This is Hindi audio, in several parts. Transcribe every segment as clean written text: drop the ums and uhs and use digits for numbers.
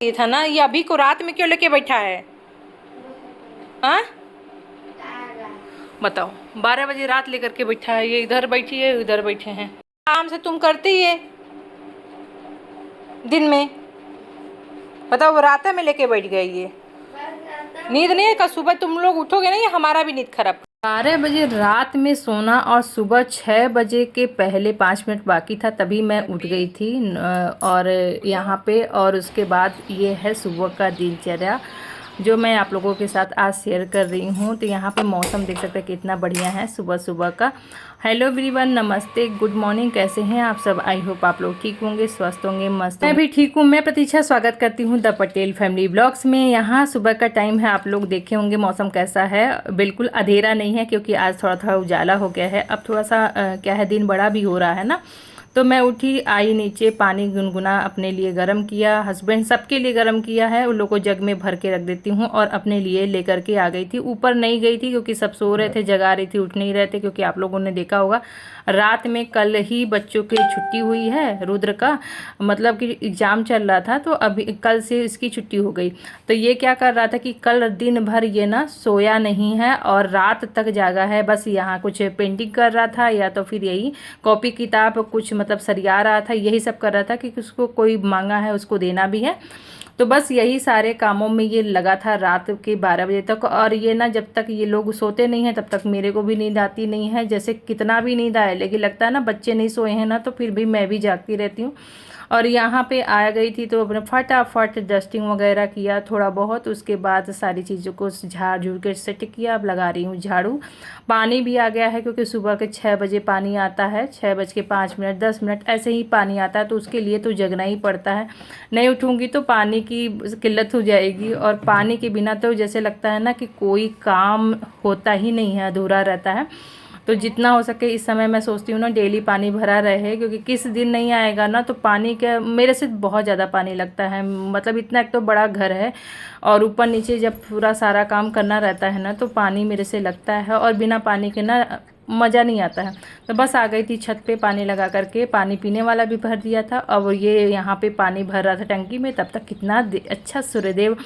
ये था ना, ये अभी को रात में क्यों लेके बैठा है? हाँ बताओ, 12 बजे रात लेकर के बैठा है। ये इधर बैठी है, इधर बैठे हैं। आराम से तुम करते ही है दिन में, बताओ वो रात में लेके बैठ गए। ये नींद नहीं है, कल सुबह तुम लोग उठोगे नहीं, हमारा भी नींद खराब। 12 बजे रात में सोना और सुबह 6 बजे के पहले 5 मिनट बाकी था तभी मैं उठ गई थी। और यहाँ पे, और उसके बाद ये है सुबह का दिनचर्या जो मैं आप लोगों के साथ आज शेयर कर रही हूँ। तो यहाँ पे मौसम देख सकते हैं कितना बढ़िया है सुबह सुबह का। हेलो एवरीवन, नमस्ते, गुड मॉर्निंग। कैसे हैं आप सब? आई होप आप लोग ठीक होंगे, स्वस्थ होंगे, मस्त। मैं भी ठीक हूँ। मैं प्रतीक्षा स्वागत करती हूँ द पटेल फैमिली ब्लॉग्स में। यहाँ सुबह का टाइम है, आप लोग देखे होंगे मौसम कैसा है। बिल्कुल अंधेरा नहीं है क्योंकि आज थोड़ा थोड़ा उजाला हो गया है। अब थोड़ा सा क्या है, दिन बड़ा भी हो रहा है ना। तो मैं उठी, आई नीचे, पानी गुनगुना अपने लिए गर्म किया, हस्बैंड सबके लिए गर्म किया है, उन लोगों को जग में भर के रख देती हूँ और अपने लिए लेकर के आ गई थी। ऊपर नहीं गई थी क्योंकि सब सो रहे थे, जगा रही थी, उठ नहीं रहे थे। क्योंकि आप लोगों ने देखा होगा रात में कल ही बच्चों की छुट्टी हुई है, रुद्र का मतलब कि एग्ज़ाम चल रहा था, तो अभी कल से इसकी छुट्टी हो गई। तो ये क्या कर रहा था कि कल दिन भर ये ना सोया नहीं है और रात तक जागा है। बस यहाँ कुछ पेंटिंग कर रहा था या तो फिर यही कॉपी किताब कुछ मतलब सरिया रहा था, यही सब कर रहा था कि उसको कोई मांगा है उसको देना भी है। तो बस यही सारे कामों में ये लगा था रात के 12 बजे तक। और ये ना जब तक ये लोग सोते नहीं हैं तब तक मेरे को भी नींद आती नहीं है। जैसे कितना भी नींद आए, लेकिन लगता है ना बच्चे नहीं सोए हैं ना, तो फिर भी मैं भी जागती रहती हूँ। और यहाँ पे आ गई थी तो अपने फटाफट डस्टिंग वगैरह किया थोड़ा बहुत। उसके बाद सारी चीज़ों को झाड़ झूड़ के सेट किया। अब लगा रही हूँ झाड़ू। पानी भी आ गया है क्योंकि सुबह के 6 बजे पानी आता है, 6 बज के 5 मिनट 10 मिनट ऐसे ही पानी आता है। तो उसके लिए तो जगना ही पड़ता है, नहीं उठूँगी तो पानी की किल्लत हो जाएगी। और पानी के बिना तो जैसे लगता है ना कि कोई काम होता ही नहीं है, अधूरा रहता है। तो जितना हो सके इस समय मैं सोचती हूँ ना डेली पानी भरा रहे, क्योंकि किस दिन नहीं आएगा ना तो पानी के मेरे से बहुत ज़्यादा पानी लगता है। मतलब इतना, एक तो बड़ा घर है और ऊपर नीचे जब पूरा सारा काम करना रहता है ना तो पानी मेरे से लगता है। और बिना पानी के ना मज़ा नहीं आता है। तो बस आ गई थी छत पे, पानी लगा करके पानी पीने वाला भी भर दिया था। अब ये यहाँ पे पानी भर रहा था टंकी में, तब तक कितना अच्छा सूर्यदेव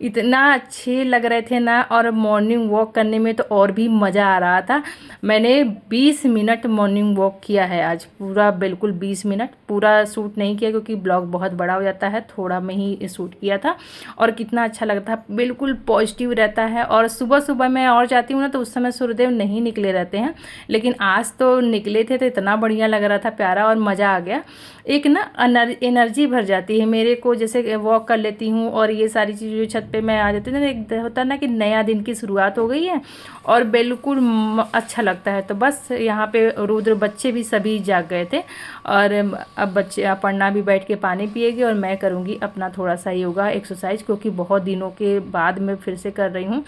इतना अच्छे लग रहे थे ना। और मॉर्निंग वॉक करने में तो और भी मज़ा आ रहा था। मैंने 20 मिनट मॉर्निंग वॉक किया है आज, पूरा बिल्कुल 20 मिनट। पूरा शूट नहीं किया क्योंकि ब्लॉग बहुत बड़ा हो जाता है, थोड़ा में ही शूट किया था। और कितना अच्छा लगता है, बिल्कुल पॉजिटिव रहता है। और सुबह सुबह मैं और जाती हूँ ना तो उस समय सूर्यदेव नहीं निकले रहते हैं, लेकिन आज तो निकले थे तो इतना बढ़िया लग रहा था, प्यारा, और मज़ा आ गया। एक ना एनर्जी भर जाती है मेरे को, जैसे वॉक कर लेती हूँ और ये सारी चीज़ें जो छत पे मैं आ जाती हूँ ना, एक होता है ना कि नया दिन की शुरुआत हो गई है और बिल्कुल अच्छा लगता है। तो बस यहाँ पे रुद्र बच्चे भी सभी जाग गए थे। और अब बच्चे पढ़ना भी बैठ के पानी पिएगी और मैं करूँगी अपना थोड़ा सा योगा एक्सरसाइज, क्योंकि बहुत दिनों के बाद मैं फिर से कर रही हूँ।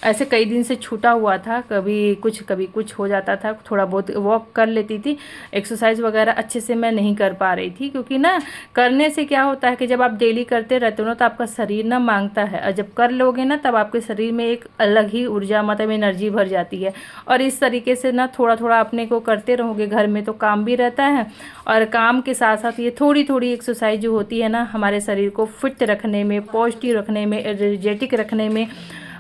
ऐसे कई दिन से छूटा हुआ था, कभी कुछ हो जाता था। थोड़ा बहुत वॉक कर लेती थी, एक्सरसाइज वगैरह अच्छे से मैं नहीं कर पा रही थी। क्योंकि ना करने से क्या होता है कि जब आप डेली करते रहते हो ना तो आपका शरीर ना मांगता है, और जब कर लोगे ना तब आपके शरीर में एक अलग ही ऊर्जा मतलब एनर्जी भर जाती है। और इस तरीके से ना थोड़ा थोड़ा अपने को करते रहोगे, घर में तो काम भी रहता है और काम के साथ साथ ये थोड़ी थोड़ी एक्सरसाइज जो होती है ना हमारे शरीर को फिट रखने में, पॉजिटिव रखने में, एनर्जेटिक रखने में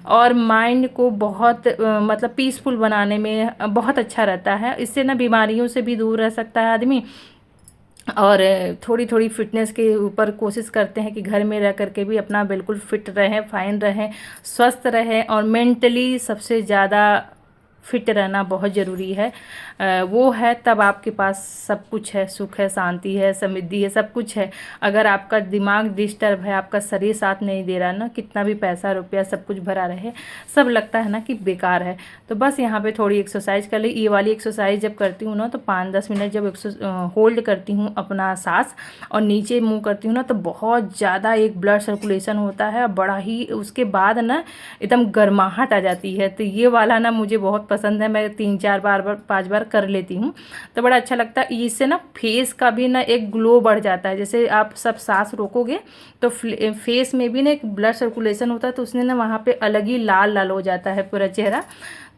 और माइंड को बहुत मतलब पीसफुल बनाने में बहुत अच्छा रहता है। इससे ना बीमारियों से भी दूर रह सकता है आदमी। और थोड़ी थोड़ी फिटनेस के ऊपर कोशिश करते हैं कि घर में रह करके भी अपना बिल्कुल फिट रहें, फाइन रहें, स्वस्थ रहें। और मेंटली सबसे ज़्यादा फिट रहना बहुत ज़रूरी है। वो है तब आपके पास सब कुछ है, सुख है, शांति है, समृद्धि है, सब कुछ है। अगर आपका दिमाग डिस्टर्ब है, आपका शरीर साथ नहीं दे रहा ना, कितना भी पैसा रुपया सब कुछ भरा रहे, सब लगता है ना कि बेकार है। तो बस यहाँ पे थोड़ी एक्सरसाइज कर ली। ये वाली एक्सरसाइज जब करती हूँ ना तो 5-10 मिनट जब होल्ड करती हूँ अपना सांस और नीचे मुँह करती हूँ ना तो बहुत ज़्यादा एक ब्लड सर्कुलेशन होता है बड़ा ही। उसके बाद ना एकदम गर्माहट आ जाती है। तो ये वाला ना मुझे बहुत पसंद है, मैं 3-4 बार 5 बार कर लेती हूँ तो बड़ा अच्छा लगता है। इससे ना फेस का भी ना एक ग्लो बढ़ जाता है। जैसे आप सब सांस रोकोगे तो फेस में भी ना एक ब्लड सर्कुलेशन होता है, तो उसने ना वहाँ पे अलग ही लाल लाल हो जाता है पूरा चेहरा।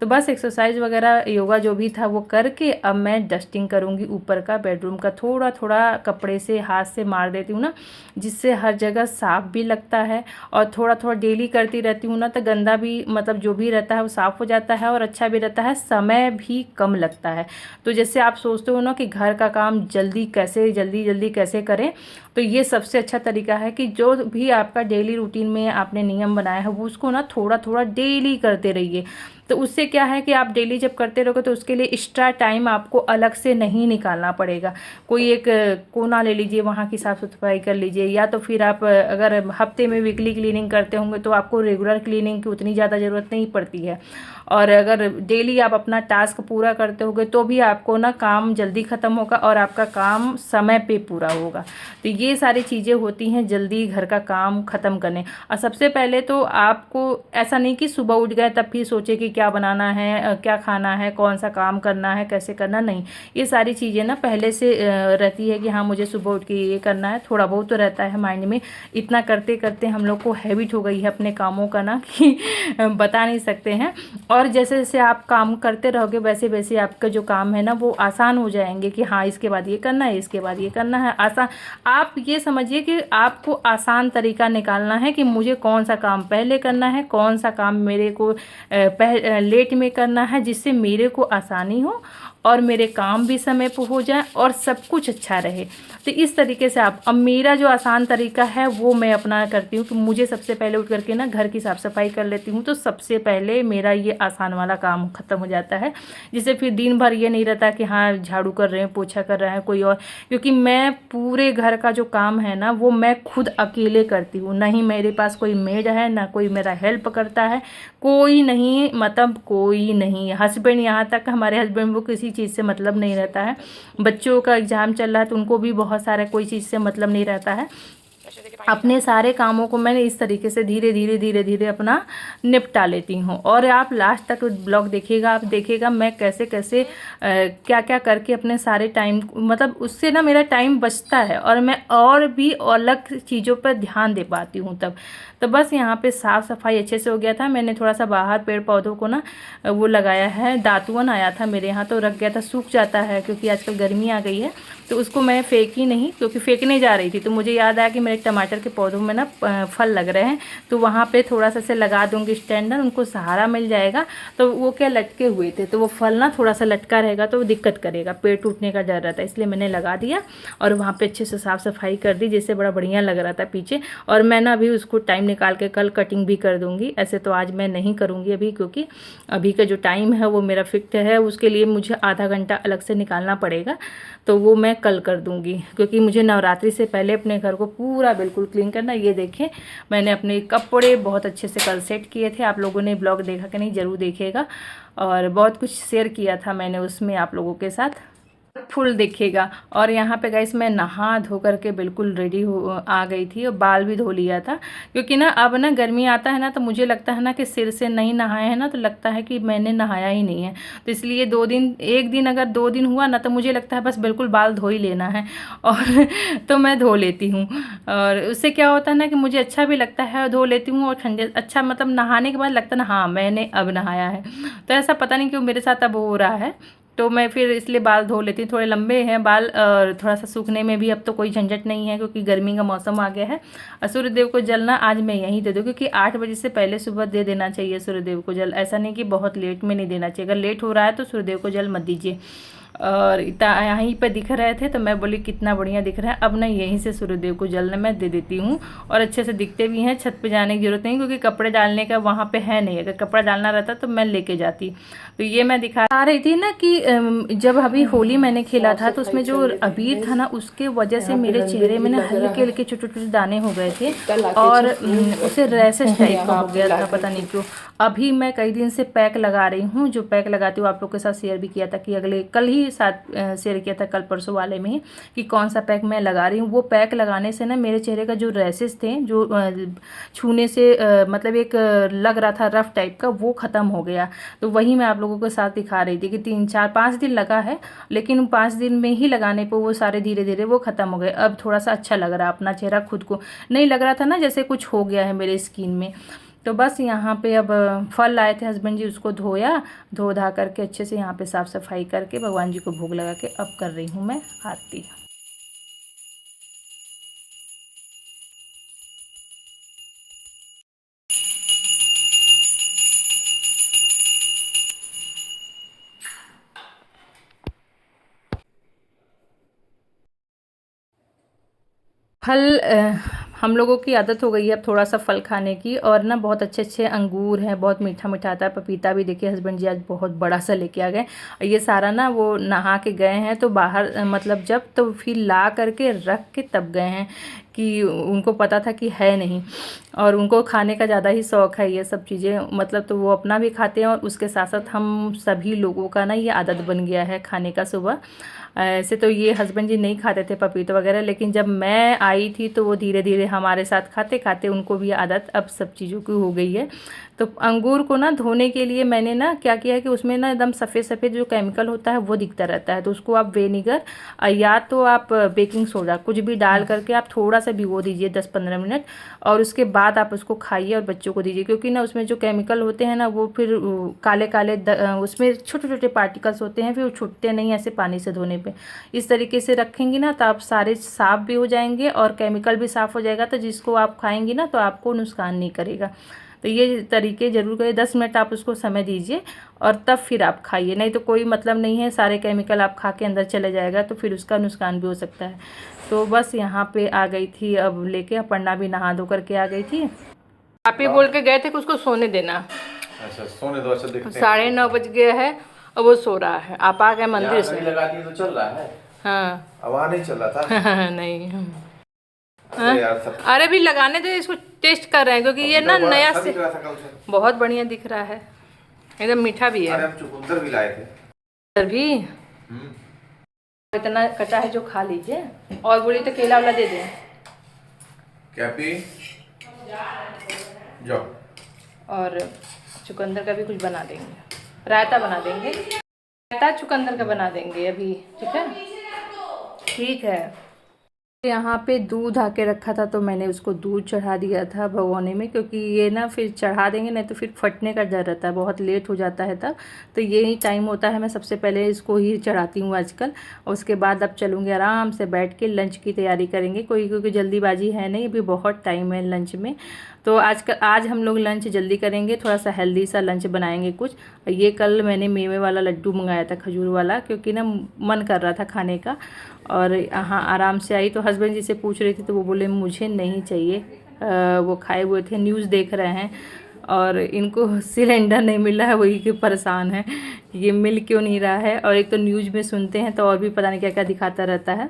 तो बस एक्सरसाइज वगैरह योगा जो भी था वो करके अब मैं डस्टिंग करूँगी ऊपर का बेडरूम का। थोड़ा थोड़ा कपड़े से हाथ से मार देती हूँ ना, जिससे हर जगह साफ़ भी लगता है। और थोड़ा थोड़ा डेली करती रहती हूँ ना, तो गंदा भी मतलब जो भी रहता है वो साफ़ हो जाता है और अच्छा भी रहता है, समय भी कम लगता है। तो जैसे आप सोचते हो ना कि घर का काम जल्दी जल्दी कैसे करें, तो ये सबसे अच्छा तरीका है कि जो भी आपका डेली रूटीन में आपने नियम बनाया है वो उसको ना थोड़ा थोड़ा डेली करते रहिए। तो उससे क्या है कि आप डेली जब करते रहोगे तो उसके लिए एक्स्ट्रा टाइम आपको अलग से नहीं निकालना पड़ेगा। कोई एक कोना ले लीजिए, वहाँ की साफ़ सफाई कर लीजिए, या तो फिर आप अगर हफ्ते में वीकली क्लीनिंग करते होंगे तो आपको रेगुलर क्लीनिंग की उतनी ज़्यादा ज़रूरत नहीं पड़ती है। और अगर डेली आप अपना टास्क पूरा करते होगे तो भी आपको ना काम जल्दी ख़त्म होगा और आपका काम समय पे पूरा होगा। तो ये सारी चीज़ें होती हैं जल्दी घर का काम ख़त्म करने। और सबसे पहले तो आपको ऐसा नहीं कि सुबह उठ गए तब फिर सोचे कि क्या बनाना है, क्या खाना है, कौन सा काम करना है, कैसे करना, नहीं। ये सारी चीज़ें ना पहले से रहती है कि हाँ मुझे सुबह उठ के ये करना है। थोड़ा बहुत तो रहता है माइंड में, इतना करते करते हम लोग को हैबिट हो गई है अपने कामों का ना कि बता नहीं सकते हैं। और जैसे जैसे आप काम करते रहोगे वैसे वैसे आपका जो काम है ना वो आसान हो जाएंगे कि हाँ इसके बाद ये करना है, इसके बाद ये करना है, आसान। आप ये समझिए कि आपको आसान तरीका निकालना है कि मुझे कौन सा काम पहले करना है, कौन सा काम मेरे को लेट में करना है, जिससे मेरे को आसानी हो और मेरे काम भी समय पर हो जाए और सब कुछ अच्छा रहे। तो इस तरीके से अब मेरा जो आसान तरीका है वो मैं अपना करती हूँ कि मुझे सबसे पहले उठ करके ना घर की साफ़ सफाई कर लेती हूँ, तो सबसे पहले मेरा ये आसान वाला काम ख़त्म हो जाता है। जिससे फिर दिन भर ये नहीं रहता कि हाँ झाड़ू कर रहे हैं, पोछा कर रहा है कोई और, क्योंकि मैं पूरे घर का जो काम है ना वो मैं खुद अकेले करती हूँ। नहीं मेरे पास कोई मेड है, ना कोई मेरा हेल्प करता है, कोई नहीं, मतलब कोई नहीं। हस्बैंड, यहाँ तक हमारे हस्बैंड को किसी चीज़ से मतलब नहीं रहता है। बच्चों का एग्ज़ाम चल रहा है तो उनको भी बहुत सारा कोई चीज़ से मतलब नहीं रहता है। अपने सारे कामों को मैंने इस तरीके से धीरे धीरे अपना निपटा लेती हूँ। और आप लास्ट तक ब्लॉग देखिएगा, आप देखिएगा मैं कैसे कैसे क्या क्या करके अपने सारे टाइम, मतलब उससे ना मेरा टाइम बचता है और मैं और भी अलग चीज़ों पर ध्यान दे पाती हूँ तब। तो बस यहाँ पे साफ़ सफाई अच्छे से हो गया था। मैंने थोड़ा सा बाहर पेड़ पौधों को ना वो लगाया है, दातुअन आया था मेरे यहाँ तो रख गया था, सूख जाता है क्योंकि आजकल गर्मी आ गई है। तो उसको मैं फेंकी नहीं, क्योंकि फेंकने जा रही थी तो मुझे याद आया कि मेरे टमाटर के पौधों में ना फल लग रहे हैं, तो वहाँ पे थोड़ा सा से लगा दूंगी स्टैंडर, उनको सहारा मिल जाएगा। तो वो क्या लटके हुए थे तो वो फल ना थोड़ा सा लटका रहेगा तो वो दिक्कत करेगा, पेड़ टूटने का डर रहता है, इसलिए मैंने लगा दिया और वहाँ पे अच्छे से साफ़ सफाई कर दी, जिससे बड़ा बढ़िया लग रहा था पीछे। और मैं ना अभी उसको टाइम निकाल के कल कटिंग भी कर दूँगी। ऐसे तो आज मैं नहीं करूँगी अभी, क्योंकि अभी का जो टाइम है वो मेरा फिक्स है, उसके लिए मुझे आधा घंटा अलग से निकालना पड़ेगा, तो वो मैं कल कर दूँगी। क्योंकि मुझे नवरात्रि से पहले अपने घर को पूरा बिल्कुल क्लीन करना। ये देखें मैंने अपने कपड़े बहुत अच्छे से कल सेट किए थे, आप लोगों ने ब्लॉग देखा कि नहीं ज़रूर देखिएगा, और बहुत कुछ शेयर किया था मैंने उसमें आप लोगों के साथ, फुल दिखेगा। और यहाँ पे गाइस मैं नहा धो करके बिल्कुल रेडी हो आ गई थी और बाल भी धो लिया था, क्योंकि ना अब ना गर्मी आता है ना तो मुझे लगता है ना कि सिर से नहीं नहाए हैं ना तो लगता है कि मैंने नहाया ही नहीं है। तो इसलिए 2 दिन, एक दिन अगर 2 दिन हुआ ना तो मुझे लगता है बस बिल्कुल बाल धो ही लेना है, और तो मैं धो लेती हूँ। और उससे क्या होता है ना कि मुझे अच्छा भी लगता है, धो लेती हूँ और ठंडे अच्छा, मतलब नहाने के बाद लगता है ना हाँ मैंने अब नहाया है। तो ऐसा पता नहीं क्यों मेरे साथ अब हो रहा है, तो मैं फिर इसलिए बाल धो लेती हूँ। थोड़े लंबे हैं बाल और थोड़ा सा सूखने में भी अब तो कोई झंझट नहीं है, क्योंकि गर्मी का मौसम आ गया है। और सूर्यदेव को जल ना आज मैं यहीं दे दूँ, क्योंकि 8 बजे से पहले सुबह दे देना चाहिए सूर्यदेव को जल। ऐसा नहीं कि बहुत लेट में नहीं देना चाहिए, अगर लेट हो रहा है तो सूर्यदेव को जल मत दीजिए। और इतना यहीं पर दिख रहे थे तो मैं बोली कितना बढ़िया दिख रहा है, अब ना यहीं से सूर्यदेव को जल मैं दे देती हूँ। और अच्छे से दिखते भी हैं, छत पे जाने की जरूरत नहीं, क्योंकि कपड़े डालने का वहाँ पे है नहीं। अगर कपड़ा डालना रहता तो मैं लेके जाती। तो ये मैं दिखा रही थी ना कि जब अभी होली मैंने खेला था तो उसमें जो अबीर था ना उसके वजह से मेरे चेहरे में ना हल्के हल्के छोटे छोटे दाने हो गए थे और उसे रैशेस टाइप का हो गया था, पता नहीं क्यों। अभी मैं कई दिन से पैक लगा रही हूँ, जो पैक लगाती हूँ आप लोग के साथ शेयर भी किया था कि अगले कल ही साथ शेयर किया था, कल परसों वाले में ही, कि कौन सा पैक मैं लगा रही हूँ। वो पैक लगाने से ना मेरे चेहरे का जो रैशेस थे, जो छूने से मतलब एक लग रहा था रफ टाइप का, वो ख़त्म हो गया। तो वही मैं आप लोगों के साथ दिखा रही थी कि 3-4-5 दिन लगा है, लेकिन 5 दिन में ही लगाने पर वो सारे धीरे धीरे वो ख़त्म हो गए। अब थोड़ा सा अच्छा लग रहा है अपना चेहरा, खुद को नहीं लग रहा था ना जैसे कुछ हो गया है मेरे स्किन में। तो बस यहाँ पे अब फल लाए थे हस्बैंड जी, उसको धोया, धो धा करके अच्छे से यहाँ पे साफ़ सफाई करके भगवान जी को भोग लगा के अब कर रही हूँ मैं आरती। फल हम लोगों की आदत हो गई है अब थोड़ा सा फल खाने की, और ना बहुत अच्छे अच्छे अंगूर हैं, बहुत मीठा मीठा आता है। पपीता भी देखिए हस्बैंड जी आज बहुत बड़ा सा लेके आ गए, और ये सारा ना वो नहा के गए हैं तो बाहर मतलब जब तो फिर ला करके रख के तब गए हैं, कि उनको पता था कि है नहीं, और उनको खाने का ज़्यादा ही शौक़ है ये सब चीज़ें, मतलब तो वो अपना भी खाते हैं और उसके साथ साथ हम सभी लोगों का ना ये आदत बन गया है खाने का सुबह। ऐसे तो ये हस्बैंड जी नहीं खाते थे पपीता वगैरह, लेकिन जब मैं आई थी तो वो धीरे धीरे हमारे साथ खाते खाते उनको भी आदत अब सब चीज़ों की हो गई है। तो अंगूर को ना धोने के लिए मैंने ना क्या किया है कि उसमें ना एकदम सफ़ेद सफ़ेद जो केमिकल होता है वो दिखता रहता है, तो उसको आप विनेगर या तो आप बेकिंग सोडा कुछ भी डाल करके आप थोड़ा सा भिगो दीजिए 10-15 मिनट, और उसके बाद आप उसको खाइए और बच्चों को दीजिए, क्योंकि ना उसमें जो केमिकल होते हैं ना वो फिर काले काले उसमें छोटे छोटे पार्टिकल्स होते हैं, फिर वो छूटते नहीं ऐसे पानी से धोने पे। इस तरीके से रखेंगी ना तो आप सारे साफ़ भी हो जाएंगे और केमिकल भी साफ़ हो जाएगा, तो जिसको आप खाएंगी ना तो आपको नुकसान नहीं करेगा। तो ये तरीके ज़रूर करिए, 10 मिनट आप उसको समय दीजिए और तब फिर आप खाइए, नहीं तो कोई मतलब नहीं है, सारे केमिकल आप खा के अंदर चले जाएगा तो फिर उसका नुकसान भी हो सकता है। तो बस यहाँ पे आ गई थी अब लेके, अपर्णा भी नहा धो करके आ गई थी। आप ही बोल के गए थे कि उसको सोने देना। अच्छा सोने दो, अच्छा देखते हैं। 9:30 बज गए है और वो सो रहा है। आप आ गए मंदिर से। लगा दिए तो चल रहा है। हाँ अब नहीं चल रहा था। नहीं अरे यार अरे भी लगाने दे, इसको टेस्ट कर रहे हैं क्योंकि ये ना नया से बहुत बढ़िया दिख रहा है, एकदम मीठा भी है। अरे हम चुकंदर भी लाए थे। भी इतना कटा है जो खा लीजिए, और बोली तो केला वाला दे दें। क्या पी जो, और चुकंदर का भी कुछ बना देंगे, रायता बना देंगे, रायता चुकंदर का बना देंगे अभी। ठीक है ठीक है। यहाँ पे दूध आके रखा था तो मैंने उसको दूध चढ़ा दिया था भगोने में, क्योंकि ये ना फिर चढ़ा देंगे नहीं तो फिर फटने का डर रहता है, बहुत लेट हो जाता है तब, तो यही टाइम होता है मैं सबसे पहले इसको ही चढ़ाती हूँ आजकल। और उसके बाद अब चलूँगी आराम से बैठ के लंच की तैयारी करेंगे, कोई क्योंकि जल्दीबाजी है नहीं, अभी बहुत टाइम है लंच में। तो आज हम लोग लंच जल्दी करेंगे, थोड़ा सा हेल्दी सा लंच बनाएंगे कुछ। ये कल मैंने मेवे वाला लड्डू मंगाया था खजूर वाला, क्योंकि ना मन कर रहा था खाने का, और यहाँ आराम से आई तो हस्बैंड जी से पूछ रही थी तो वो बोले मुझे नहीं चाहिए। वो खाए हुए थे, न्यूज़ देख रहे हैं और इनको सिलेंडर नहीं मिल रहा है, वही के परेशान है ये मिल क्यों नहीं रहा है, और एक तो न्यूज़ में सुनते हैं तो और भी पता नहीं क्या क्या दिखाता रहता है।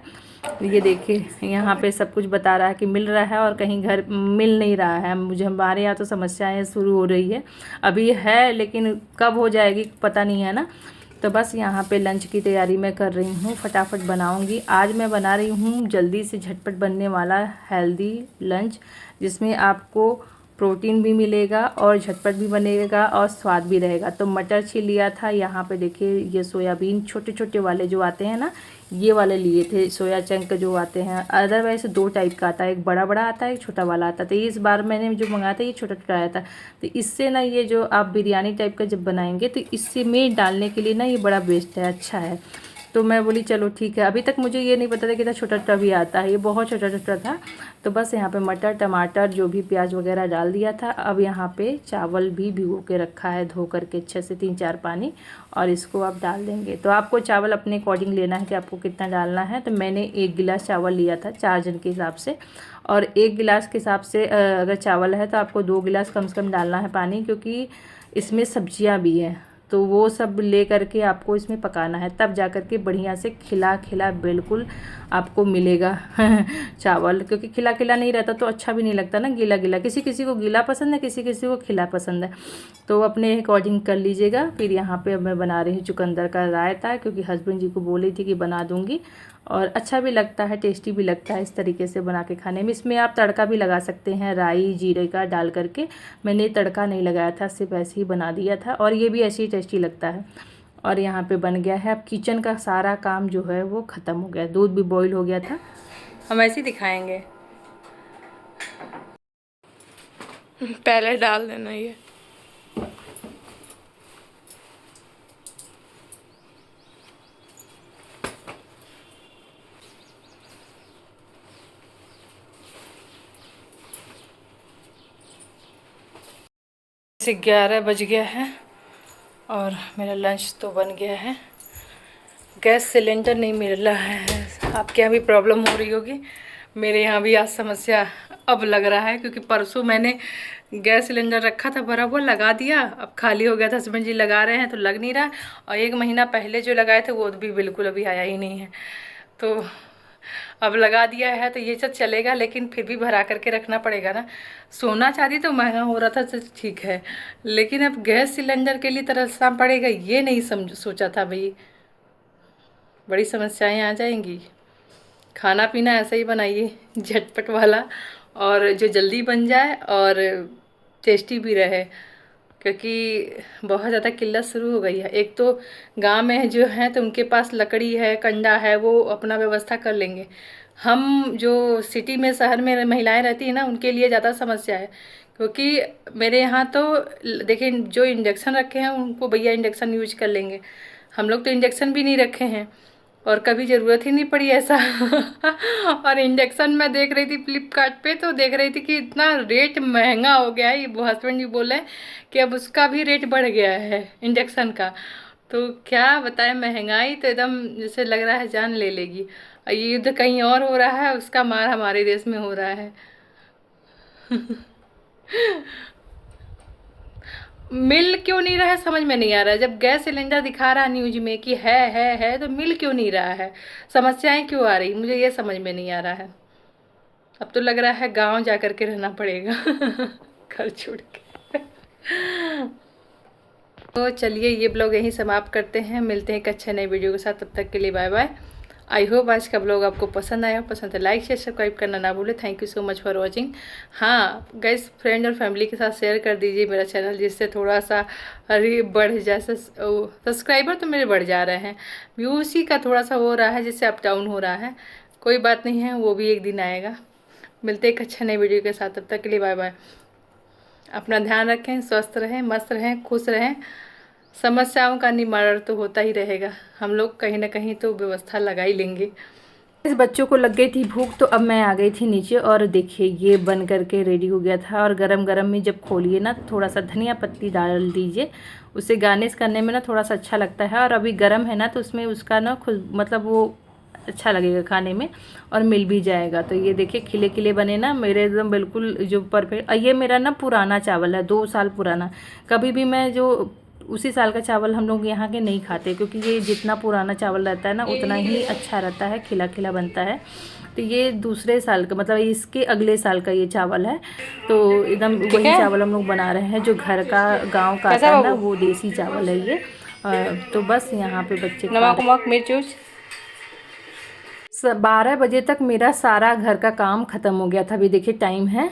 ये देखिए यहाँ पे सब कुछ बता रहा है कि मिल रहा है और कहीं घर मिल नहीं रहा है। मुझे हमारे यहाँ तो समस्याएं शुरू हो रही है, अभी है लेकिन कब हो जाएगी पता नहीं है ना। तो बस यहाँ पे लंच की तैयारी मैं कर रही हूँ, फटाफट बनाऊँगी। आज मैं बना रही हूँ जल्दी से झटपट बनने वाला हेल्दी लंच, जिसमें आपको प्रोटीन भी मिलेगा और झटपट भी बनेगा और स्वाद भी रहेगा। तो मटर छील लिया था, यहाँ पे देखिए ये सोयाबीन छोटे छोटे वाले जो आते हैं ना, ये वाले लिए थे, सोया चंक जो आते हैं। अदरवाइज 2 टाइप का आता है, एक बड़ा बड़ा आता है, एक छोटा वाला आता है। तो इस बार मैंने जो मंगाया था ये छोटा छोटा आया था, तो इससे ना ये जो आप बिरयानी टाइप का जब बनाएंगे तो इससे में डालने के लिए ना ये बड़ा बेस्ट है, अच्छा है। तो मैं बोली चलो ठीक है, अभी तक मुझे ये नहीं पता था कि इतना छोटा छोटा भी आता है, ये बहुत छोटा छोटा था। तो बस यहाँ पे मटर टमाटर जो भी प्याज वगैरह डाल दिया था। अब यहाँ पे चावल भी भिगो के रखा है, धो करके अच्छे से 3-4 पानी, और इसको आप डाल देंगे। तो आपको चावल अपने अकॉर्डिंग लेना है कि आपको कितना डालना है। तो मैंने 1 गिलास चावल लिया था 4 जन के हिसाब से, और 1 गिलास के हिसाब से अगर चावल है तो आपको 2 गिलास कम से कम डालना है पानी, क्योंकि इसमें सब्जियाँ भी हैं तो वो सब ले करके आपको इसमें पकाना है, तब जा कर के बढ़िया से खिला खिला बिल्कुल आपको मिलेगा चावल, क्योंकि खिला खिला नहीं रहता तो अच्छा भी नहीं लगता ना, गीला गीला। किसी किसी को गीला पसंद है, किसी किसी को खिला पसंद है, तो अपने अकॉर्डिंग कर लीजिएगा। फिर यहाँ पे अब मैं बना रही हूँ चुकंदर का रायता, क्योंकि हस्बैंड जी को बोली थी कि बना दूँगी, और अच्छा भी लगता है, टेस्टी भी लगता है इस तरीके से बना के खाने में। इसमें आप तड़का भी लगा सकते हैं, राई जीरे का डाल करके। मैंने तड़का नहीं लगाया था, सिर्फ ऐसे ही बना दिया था, और ये भी ऐसे ही टेस्टी लगता है। और यहाँ पे बन गया है। अब किचन का सारा काम जो है वो ख़त्म हो गया, दूध भी बॉईल हो गया था। हम ऐसे ही दिखाएंगे। पहले डाल देना ये। से 11 बज गया है और मेरा लंच तो बन गया है। गैस सिलेंडर नहीं मिल रहा है। आपके यहाँ भी प्रॉब्लम हो रही होगी, मेरे यहाँ भी आज समस्या अब लग रहा है, क्योंकि परसों मैंने गैस सिलेंडर रखा था भरा हुआ, लगा दिया, अब खाली हो गया था। हस्बैंड जी लगा रहे हैं तो लग नहीं रहा, और 1 महीना पहले जो लगाए थे वो भी बिल्कुल अभी आया ही नहीं है। तो अब लगा दिया है तो ये सब चलेगा, लेकिन फिर भी भरा करके रखना पड़ेगा ना। सोना चांदी तो महंगा हो रहा था तो ठीक है, लेकिन अब गैस सिलेंडर के लिए तरसना पड़ेगा, ये नहीं समझ सोचा था भाई। बड़ी समस्याएं आ जाएंगी। खाना पीना ऐसा ही बनाइए, झटपट वाला, और जो जल्दी बन जाए और टेस्टी भी रहे, क्योंकि बहुत ज़्यादा किल्लत शुरू हो गई है। एक तो गांव में जो है तो उनके पास लकड़ी है, कंडा है, वो अपना व्यवस्था कर लेंगे। हम जो सिटी में, शहर में महिलाएं रहती हैं ना, उनके लिए ज़्यादा समस्या है। क्योंकि मेरे यहाँ तो देखिए, जो इंडक्शन रखे हैं उनको भैया इंडक्शन यूज कर लेंगे, हम लोग तो इंडक्शन भी नहीं रखे हैं और कभी ज़रूरत ही नहीं पड़ी ऐसा। और इंडक्शन मैं देख रही थी फ्लिपकार्ट पे, तो देख रही थी कि इतना रेट महंगा हो गया है। वो हस्बैंड जी बोले कि अब उसका भी रेट बढ़ गया है इंडक्शन का। तो क्या बताएं, महंगाई तो एकदम जैसे लग रहा है जान ले लेगी। और ये युद्ध कहीं और हो रहा है, उसका मार हमारे देश में हो रहा है। मिल क्यों नहीं रहा है समझ में नहीं आ रहा है। जब गैस सिलेंडर दिखा रहा है न्यूज में कि है, तो मिल क्यों नहीं रहा है, समस्याएं क्यों आ रही, मुझे ये समझ में नहीं आ रहा है। अब तो लग रहा है गांव जा कर के रहना पड़ेगा घर छोड़ के। तो चलिए ये ब्लॉग यहीं समाप्त करते हैं, मिलते हैं एक अच्छे नए वीडियो के साथ, तब तक के लिए बाय बाय। आई होप आज का ब्लॉग आपको पसंद आया हो। पसंद है लाइक शेयर सब्सक्राइब करना ना भूलें। Thank you so much for watching. हाँ गाइस, फ्रेंड और फैमिली के साथ शेयर कर दीजिए मेरा चैनल, जिससे थोड़ा सा बढ़ जाए। सब्सक्राइबर तो मेरे बढ़ जा रहे हैं, व्यूज ही का थोड़ा सा हो रहा है, जिससे अप डाउन हो रहा है। कोई बात नहीं है, वो भी एक दिन आएगा। मिलते एक अच्छे नए वीडियो के साथ, तब तक के लिए बाय बाय। अपना ध्यान रखें, स्वस्थ रहें, मस्त रहें, खुश रहें। समस्याओं का निवारण तो होता ही रहेगा, हम लोग कहीं ना कहीं तो व्यवस्था लगा ही लेंगे। इस बच्चों को लग गई थी भूख, तो अब मैं आ गई थी नीचे, और देखिए ये बन करके रेडी हो गया था। और गरम गरम में जब खोलिए ना, थोड़ा सा धनिया पत्ती डाल दीजिए, उससे गार्निश करने में ना थोड़ा सा अच्छा लगता है। और अभी गरम है ना, तो उसमें उसका ना खुद मतलब वो अच्छा लगेगा खाने में, और मिल भी जाएगा। तो ये देखिए खिले खिले बने ना मेरे, एकदम बिल्कुल जो परफेक्ट। ये मेरा ना पुराना चावल है, 2 साल पुराना। कभी भी मैं जो उसी साल का चावल हम लोग यहाँ के नहीं खाते, क्योंकि ये जितना पुराना चावल रहता है ना, उतना ही अच्छा रहता है, खिला खिला बनता है। तो ये दूसरे साल का, मतलब इसके अगले साल का ये चावल है। तो एकदम वही चावल हम लोग बना रहे हैं, जो घर का गांव का आता है ना, वो देसी चावल है ये। तो बस यहाँ पे बच्चे नमक वमक मिर्च उर्च। 12 बजे तक मेरा सारा घर का काम ख़त्म हो गया था। अभी देखिए टाइम है